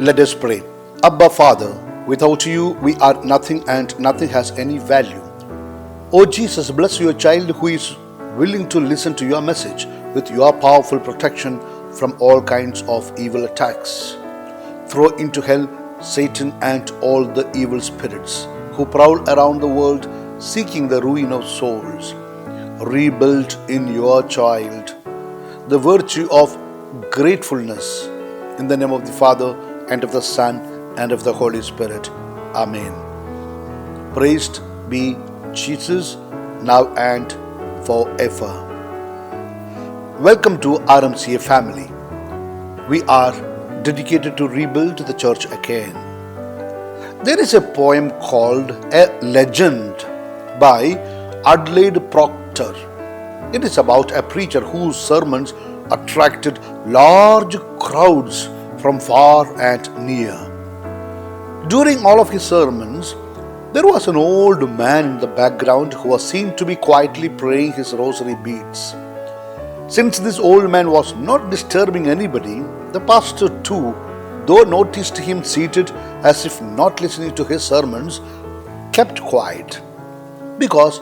Let us pray. Abba Father, without you we are nothing and nothing has any value. O Jesus, bless your child who is willing to listen to your message with your powerful protection from all kinds of evil attacks. Throw into hell Satan and all the evil spirits who prowl around the world seeking the ruin of souls. Rebuild in your child the virtue of gratefulness. In the name of the Father, and of the Son, and of the Holy Spirit. Amen. Praised be Jesus, now and forever. Welcome to RMCA family. We are dedicated to rebuild the church again. There is a poem called A Legend by Adelaide Proctor. It is about a preacher whose sermons attracted large crowds from far and near. During all of his sermons, there was an old man in the background who was seen to be quietly praying his rosary beads. Since this old man was not disturbing anybody, the pastor too, though noticed him seated as if not listening to his sermons, kept quiet, because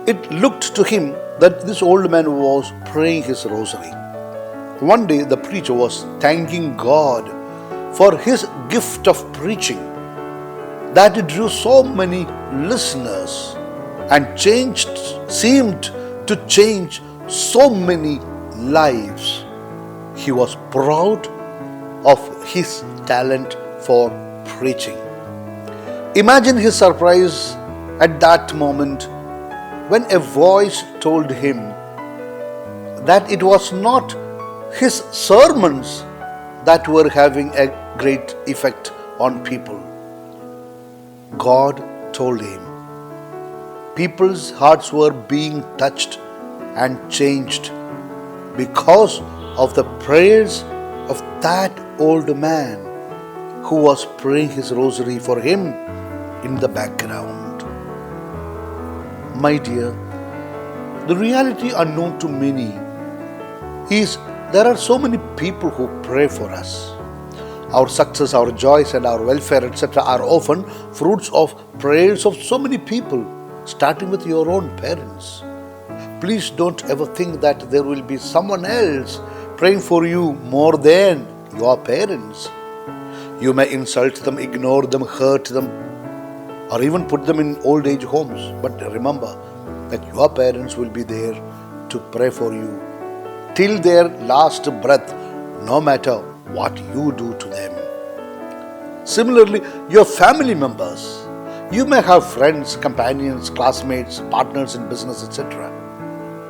it looked to him that this old man was praying his rosary. One day the preacher was thanking God for his gift of preaching, that it drew so many listeners and seemed to change so many lives. He was proud of his talent for preaching. Imagine his surprise at that moment when a voice told him that it was not his sermons that were having a great effect on people. God told him people's hearts were being touched and changed because of the prayers of that old man who was praying his rosary for him in the background. My dear, the reality unknown to many is there are so many people who pray for us. Our success, our joys, and our welfare, etc., are often fruits of prayers of so many people, starting with your own parents. Please don't ever think that there will be someone else praying for you more than your parents. You may insult them, ignore them, hurt them, or even put them in old age homes. But remember that your parents will be there to pray for you till their last breath, no matter what you do to them. Similarly, your family members. You may have friends, companions, classmates, partners in business, etc.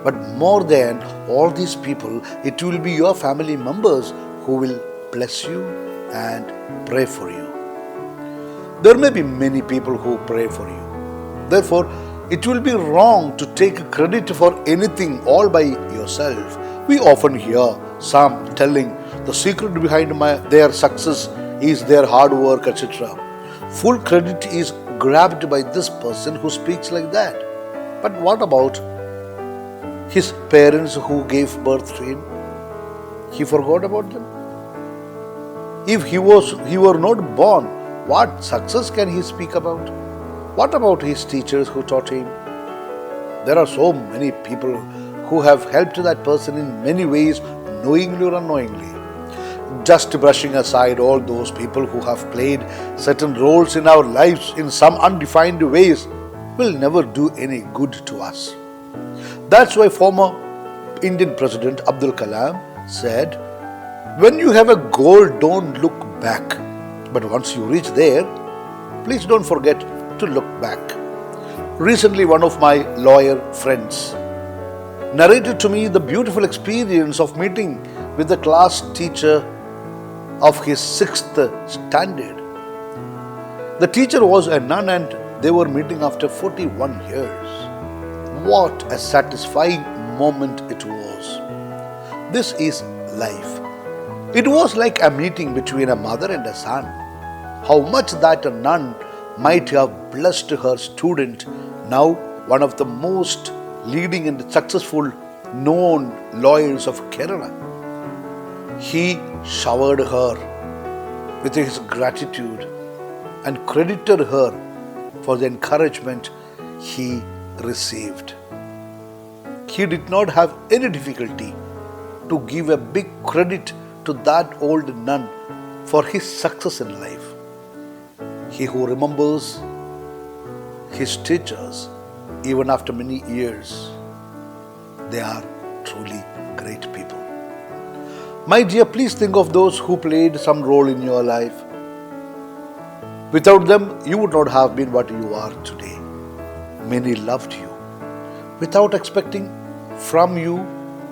But more than all these people, it will be your family members who will bless you and pray for you. There may be many people who pray for you. Therefore, it will be wrong to take credit for anything all by yourself. We often hear some telling the secret behind their success is their hard work, etc. Full credit is grabbed by this person who speaks like that. But what about his parents who gave birth to him? He forgot about them. If he were not born, what success can he speak about? What about his teachers who taught him? There are so many people who have helped that person in many ways, knowingly or unknowingly. Just brushing aside all those people who have played certain roles in our lives in some undefined ways will never do any good to us. That's why former Indian President Abdul Kalam said, when you have a goal, don't look back. But once you reach there, please don't forget to look back. Recently, one of my lawyer friends narrated to me the beautiful experience of meeting with the class teacher of his 6th standard. The teacher was a nun and they were meeting after 41 years. What a satisfying moment it was. This is life. It was like a meeting between a mother and a son. How much that a nun might have blessed her student, now one of the most leading and successful known lawyers of Kerala. He showered her with his gratitude and credited her for the encouragement he received. He did not have any difficulty to give a big credit to that old nun for his success in life. He who remembers his teachers even after many years, they are truly great people. My dear, please think of those who played some role in your life. Without them, you would not have been what you are today. Many loved you without expecting from you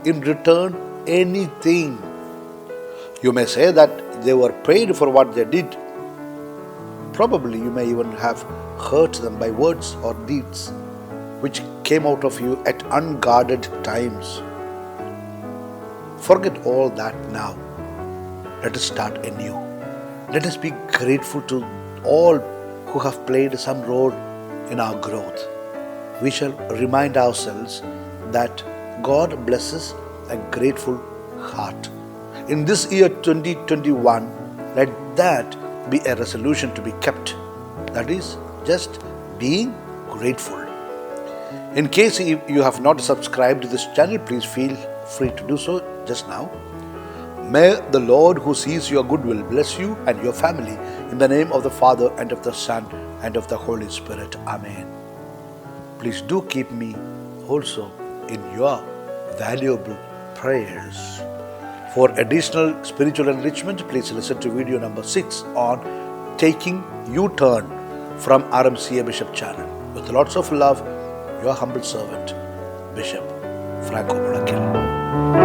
in return anything. You may say that they were paid for what they did. Probably you may even have hurt them by words or deeds which came out of you at unguarded times. Forget all that now. Let us start anew. Let us be grateful to all who have played some role in our growth. We shall remind ourselves that God blesses a grateful heart. In this year 2021, let that be a resolution to be kept. That is, just being grateful. In case you have not subscribed to this channel, please feel free to do so just now. May the Lord who sees your goodwill bless you and your family in the name of the Father and of the Son and of the Holy Spirit. Amen. Please do keep me also in your valuable prayers. For additional spiritual enrichment, please listen to video number 6 on Taking U-Turn from RMCA Bishop channel. With lots of love, your humble servant, Bishop Franco Mudakkil.